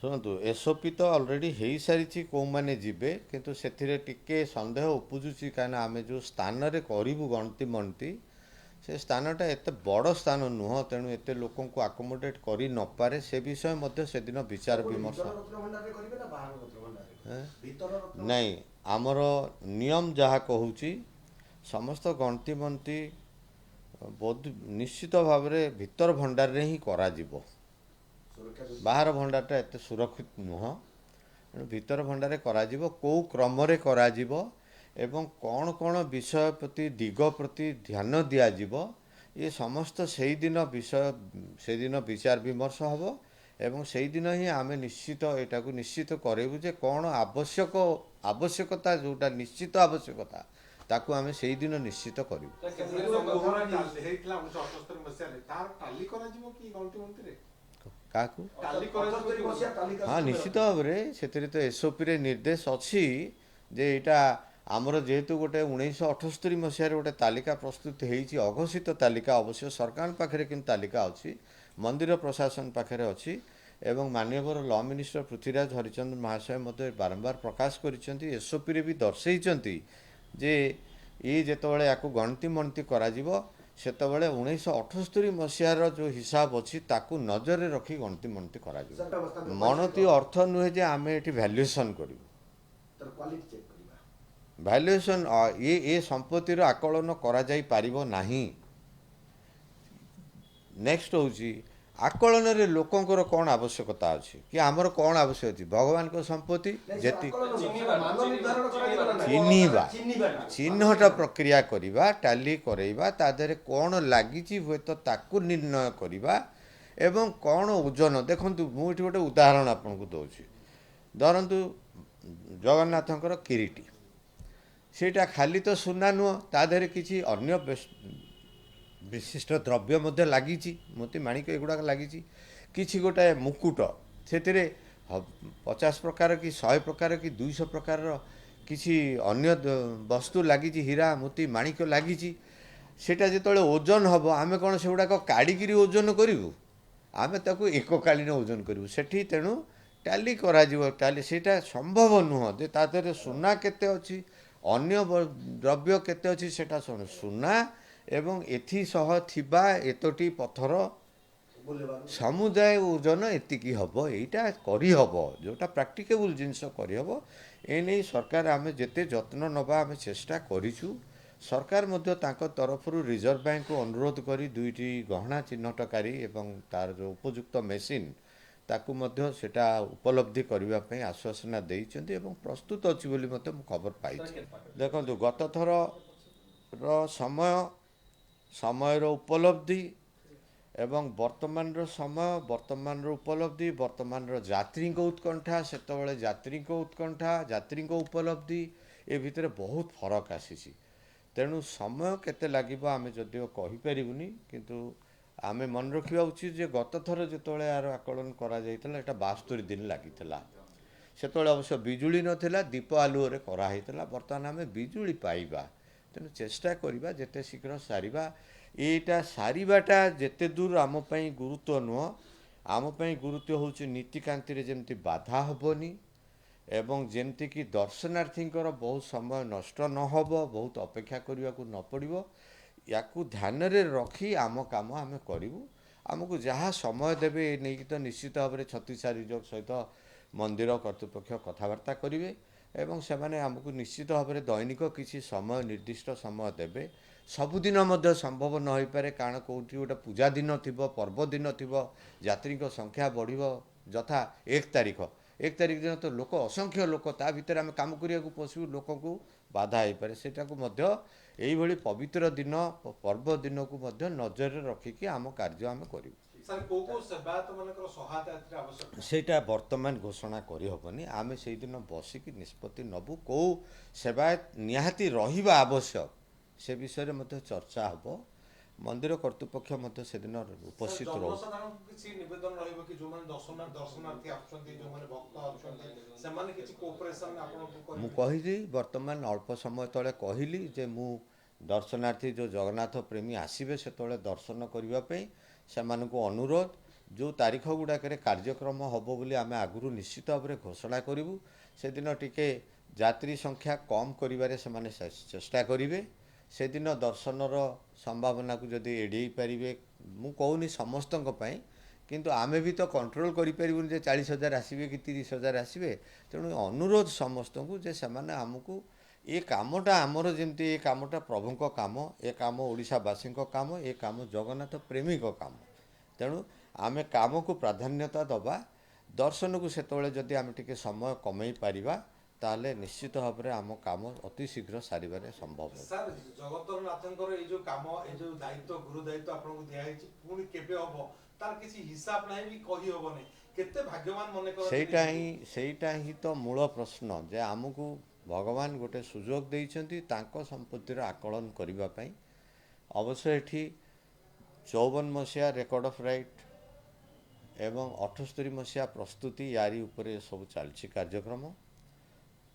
ଶୁଣନ୍ତୁ ଏସ୍ଓପି ତ ଅଲରେଡ଼ି ହେଇସାରିଛି କେଉଁମାନେ ଯିବେ, କିନ୍ତୁ ସେଥିରେ ଟିକେ ସନ୍ଦେହ ଉପୁଜୁଛି କାହିଁକିନା ଆମେ ଯେଉଁ ସ୍ଥାନରେ କରିବୁ ଗଣତି ମଣତି ସେ ସ୍ଥାନଟା ଏତେ ବଡ଼ ସ୍ଥାନ ନୁହଁ, ତେଣୁ ଏତେ ଲୋକଙ୍କୁ ଆକୋମୋଡେଟ୍ କରି ନପାରେ। ସେ ବିଷୟ ମଧ୍ୟ ସେଦିନ ବିଚାର ବିମର୍ଶ। ନାଇଁ, ଆମର ନିୟମ ଯାହା କହୁଛି ସମସ୍ତ ଗଣତି ମଣତି ବହୁତ ନିଶ୍ଚିତ ଭାବରେ ଭିତର ଭଣ୍ଡାରରେ ହିଁ କରାଯିବ। ବାହାର ଭଣ୍ଡାରଟା ଏତେ ସୁରକ୍ଷିତ ନୁହଁ, ତେଣୁ ଭିତର ଭଣ୍ଡାରରେ କରାଯିବ। କେଉଁ କ୍ରମରେ କରାଯିବ ଏବଂ କ'ଣ କ'ଣ ବିଷୟ ପ୍ରତି ଦିଗ ପ୍ରତି ଧ୍ୟାନ ଦିଆଯିବ, ଏ ସମସ୍ତ ସେଇଦିନ ସେଇଦିନ ବିଚାର ବିମର୍ଶ ହେବ ଏବଂ ସେଇଦିନ ହିଁ ଆମେ ଏଟାକୁ ନିଶ୍ଚିତ କରାଇବୁ ଯେ କ'ଣ ଆବଶ୍ୟକତା ଯେଉଁଟା ନିଶ୍ଚିତ ଆବଶ୍ୟକତା ତାକୁ ଆମେ ସେଇଦିନ ନିଶ୍ଚିତ କରିବୁ। କାହାକୁ? ହଁ, ନିଶ୍ଚିତ ଭାବରେ ସେଥିରେ ତ ଏସ୍ଓପିରେ ନିର୍ଦ୍ଦେଶ ଅଛି ଯେ ଏଇଟା ଆମର ଯେହେତୁ ଗୋଟେ 1978 ମସିହାରେ ଗୋଟେ ତାଲିକା ପ୍ରସ୍ତୁତ ହେଇଛି, ଅଘୋଷିତ ତାଲିକା। ଅବଶ୍ୟ ସରକାରଙ୍କ ପାଖରେ କିନ୍ତୁ ତାଲିକା ଅଛି, ମନ୍ଦିର ପ୍ରଶାସନ ପାଖରେ ଅଛି ଏବଂ ମାନ୍ୟବର ଲ ମିନିଷ୍ଟର ପୃଥ୍ୱୀରାଜ ହରିଚନ୍ଦନ ମହାଶୟ ମଧ୍ୟ ବାରମ୍ବାର ପ୍ରକାଶ କରିଛନ୍ତି, ଏସ୍ଓପିରେ ବି ଦର୍ଶେଇଛନ୍ତି ଯେ ଯେତେବେଳେ ୟାକୁ ଗଣତି ମଣତି କରାଯିବ ସେତେବେଳେ 1978 ମସିହାର ଯେଉଁ ହିସାବ ଅଛି ତାକୁ ନଜରରେ ରଖି ଗଣତି ମଣତି କରାଯିବ। ମଣତି ଅର୍ଥ ନୁହେଁ ଯେ ଆମେ ଏଠି ଭ୍ୟାଲୁଏସନ୍ କରିବୁ। ଭ୍ୟାଲୁଏସନ୍ ଏ ସମ୍ପତ୍ତିର ଆକଳନ କରାଯାଇପାରିବ ନାହିଁ। ନେକ୍ସଟ ହେଉଛି ଆକଳନରେ ଲୋକଙ୍କର କ'ଣ ଆବଶ୍ୟକତା ଅଛି କି ଆମର କ'ଣ ଆବଶ୍ୟକ ଅଛି। ଭଗବାନଙ୍କ ସମ୍ପତ୍ତି ଚିହ୍ନଟ ପ୍ରକ୍ରିୟା କରିବା, ଟାଲି କରେଇବା, ତା ଦେହରେ କ'ଣ ଲାଗିଛି ହୁଏତ ତାକୁ ନିର୍ଣ୍ଣୟ କରିବା ଏବଂ କ'ଣ ଓଜନ। ଦେଖନ୍ତୁ, ମୁଁ ଏଠି ଗୋଟେ ଉଦାହରଣ ଆପଣଙ୍କୁ ଦେଉଛି। ଧରନ୍ତୁ ଜଗନ୍ନାଥଙ୍କର କିରୀଟି, ସେଇଟା ଖାଲି ତ ସୁନା ନୁହଁ, ତା ଦେହରେ କିଛି ଅନ୍ୟ ବିଶିଷ୍ଟ ଦ୍ରବ୍ୟ ମଧ୍ୟ ଲାଗିଛି, ମୋତି ମାଣିକ ଏଗୁଡ଼ାକ ଲାଗିଛି। କିଛି ଗୋଟାଏ ମୁକୁଟ, ସେଥିରେ 50 ପ୍ରକାର କି 100 ପ୍ରକାର କି 200 ପ୍ରକାରର କିଛି ଅନ୍ୟ ବସ୍ତୁ ଲାଗିଛି, ହୀରା ମୋତି ମାଣିକ ଲାଗିଛି। ସେଇଟା ଯେତେବେଳେ ଓଜନ ହେବ ଆମେ କ'ଣ ସେଗୁଡ଼ାକ କାଢ଼ିକିରି ଓଜନ କରିବୁ? ଆମେ ତାକୁ ଏକକାଳୀନ ଓଜନ କରିବୁ। ସେଠି ତେଣୁ ଟାଲି କରାଯିବ। ସେଇଟା ସମ୍ଭବ ନୁହଁ ଯେ ତା ଦେହରେ ସୁନା କେତେ ଅଛି, ଅନ୍ୟ ଦ୍ରବ୍ୟ କେତେ ଅଛି, ସେଇଟା ସୁନା ଏବଂ ଏଥିସହ ଥିବା ଏତଟି ପଥର ସମୁଦାୟ ଓଜନ ଏତିକି ହେବ। ଏଇଟା କରିହେବ, ଯେଉଁଟା ପ୍ରାକ୍ଟିକେବୁଲ୍ ଜିନିଷ କରିହେବ। ଏ ନେଇ ସରକାର ଆମେ ଯେତେ ଯତ୍ନ ନେବା ଆମେ ଚେଷ୍ଟା କରିଛୁ। ସରକାର ମଧ୍ୟ ତାଙ୍କ ତରଫରୁ ରିଜର୍ଭ ବ୍ୟାଙ୍କକୁ ଅନୁରୋଧ କରି 2ଟି ଗହଣା ଚିହ୍ନଟକାରୀ ଏବଂ ତାର ଯେଉଁ ଉପଯୁକ୍ତ ମେସିନ୍ ତାକୁ ମଧ୍ୟ ସେଇଟା ଉପଲବ୍ଧି କରିବା ପାଇଁ ଆଶ୍ୱାସନା ଦେଇଛନ୍ତି ଏବଂ ପ୍ରସ୍ତୁତ ଅଛି ବୋଲି ମଧ୍ୟ ମୁଁ ଖବର ପାଇଛି। ଦେଖନ୍ତୁ, ଗତ ଥରର ସମୟର ଉପଲବ୍ଧି ଏବଂ ବର୍ତ୍ତମାନର ସମୟ, ବର୍ତ୍ତମାନର ଉପଲବ୍ଧି, ବର୍ତ୍ତମାନର ଯାତ୍ରୀଙ୍କ ଉତ୍କଣ୍ଠା, ସେତେବେଳେ ଯାତ୍ରୀଙ୍କ ଉତ୍କଣ୍ଠା, ଯାତ୍ରୀଙ୍କ ଉପଲବ୍ଧି, ଏ ଭିତରେ ବହୁତ ଫରକ ଆସିଛି। ତେଣୁ ସମୟ କେତେ ଲାଗିବ ଆମେ ଯଦିଓ କହିପାରିବୁନି, କିନ୍ତୁ ଆମେ ମନେ ରଖିବା ଉଚିତ ଯେ ଗତ ଥର ଯେତେବେଳେ ଏହାର ଆକଳନ କରାଯାଇଥିଲା ଏଇଟା 72 ଦିନ ଲାଗିଥିଲା। ସେତେବେଳେ ଅବଶ୍ୟ ବିଜୁଳି ନଥିଲା, ଦୀପ ଆଲୁଅରେ କରାହେଇଥିଲା। ବର୍ତ୍ତମାନ ଆମେ ବିଜୁଳି ପାଇବା, ତେଣୁ ଚେଷ୍ଟା କରିବା ଯେତେ ଶୀଘ୍ର ସାରିବା। ଏଇଟା ସାରିବାଟା ଯେତେ ଦୂର ଆମ ପାଇଁ ଗୁରୁତ୍ୱ ନୁହଁ, ଆମ ପାଇଁ ଗୁରୁତ୍ୱ ହେଉଛି ନୀତିକାନ୍ତିରେ ଯେମିତି ବାଧା ହେବନି ଏବଂ ଯେମିତିକି ଦର୍ଶନାର୍ଥୀଙ୍କର ବହୁତ ସମୟ ନଷ୍ଟ ନ ହେବ, ବହୁତ ଅପେକ୍ଷା କରିବାକୁ ନ ପଡ଼ିବ। ୟାକୁ ଧ୍ୟାନରେ ରଖି ଆମ କାମ ଆମେ କରିବୁ। ଆମକୁ ଯାହା ସମୟ ଦେବେ ଏ ନେଇକି ତ ନିଶ୍ଚିତ ଭାବରେ ଛତିଶାଚାର୍ଯ୍ୟ ସହିତ ମନ୍ଦିର କର୍ତ୍ତୃପକ୍ଷ କଥାବାର୍ତ୍ତା କରିବେ ଏବଂ ସେମାନେ ଆମକୁ ନିଶ୍ଚିତ ଭାବରେ ଦୈନିକ କିଛି ସମୟ, ନିର୍ଦ୍ଦିଷ୍ଟ ସମୟ ଦେବେ। ସବୁଦିନ ମଧ୍ୟ ସମ୍ଭବ ନ ହୋଇପାରେ, କାରଣ କେଉଁଠି ଗୋଟେ ପୂଜା ଦିନ ଥିବ, ପର୍ବ ଦିନ ଥିବ, ଯାତ୍ରୀଙ୍କ ସଂଖ୍ୟା ବଢ଼ିବ। ଯଥା 1 ତାରିଖ ଦିନ ତ ଲୋକ, ଅସଂଖ୍ୟ ଲୋକ, ତା ଭିତରେ ଆମେ କାମ କରିବାକୁ ପଶିବୁ, ଲୋକଙ୍କୁ ବାଧା ହେଇପାରେ। ସେଟାକୁ ମଧ୍ୟ ଏଇଭଳି ପବିତ୍ର ଦିନ, ପର୍ବ ଦିନକୁ ମଧ୍ୟ ନଜରରେ ରଖିକି ଆମ କାର୍ଯ୍ୟ ଆମେ କରିବୁ। ସେଇଟା ବର୍ତ୍ତମାନ ଘୋଷଣା କରିହେବନି। ଆମେ ସେଇଦିନ ବସିକି ନିଷ୍ପତ୍ତି ନେବୁ କେଉଁ ସେବାୟତ ନିହାତି ରହିବା ଆବଶ୍ୟକ, ସେ ବିଷୟରେ ମଧ୍ୟ ଚର୍ଚ୍ଚା ହେବ। ମନ୍ଦିର କର୍ତ୍ତୃପକ୍ଷ ମଧ୍ୟ ସେଦିନ ଉପସ୍ଥିତ ରହୁ। ମୁଁ କହିଲି, ବର୍ତ୍ତମାନ ଅଳ୍ପ ସମୟ ତଳେ କହିଲି ଯେ ମୁଁ ଦର୍ଶନାର୍ଥୀ ଯେଉଁ ଜଗନ୍ନାଥ ପ୍ରେମୀ ଆସିବେ ସେତେବେଳେ ଦର୍ଶନ କରିବା ପାଇଁ ସେମାନଙ୍କୁ ଅନୁରୋଧ जो तारीख गुड़ाक कार्यक्रम हम बोली आम आगु निश्चित भाव में घोषणा करूँ से दिन टिके यात्री संख्या कम करिबारे से चेष्टा करेंगे से दिन दर्शनर संभावना को जदि एड़े पारे मु कहूनी समस्त किंतु आमे भी तो कंट्रोल करें जे 40,000 आसवे कि 30,000 आसवे तेणु अनुरोध समस्त को जे से आमको ये कामटा आमर जमी ये कामटा प्रभु काम ये काम ओडिशावासी काम ये काम जगन्नाथ प्रेमी काम तेणु आमे काम को प्राधान्यता दबा दर्शन को सेतबेले जदि आमे टिके समय कमई पारिबा ताले निश्चित भाव में आम काम अति शीघ्र सारे संभव है। सर जगतर नाथंकर ये जो काम ये जो दायित्व गुरु दायित्व आपको दिखाई पुणी केबे हम तार किसी हिसाब नहीं भी कही हेबनी केते भाग्यवान मन कर सेटा ही तो मूल प्रश्न जे आमको भगवान गोटे सुजोग देइछंती तांको संपत्तिर आकलन करिबा पई अवश्य एठी 54 मसीहा रेकर्ड ऑफ राइट एवं 78 मसीहा प्रस्तुति यारी उपरे सब चलछि कार्यक्रम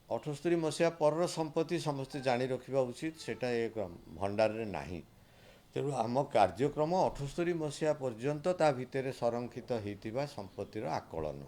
78 मसीहा पर संपत्ति समस्ते जानी रखा उचित सेटा एक भंडार रे नाही तेणु आम कार्यक्रम 78 मसीहा पर्यंत ता भितर संरक्षित होइतिबा संपत्तिर आकलन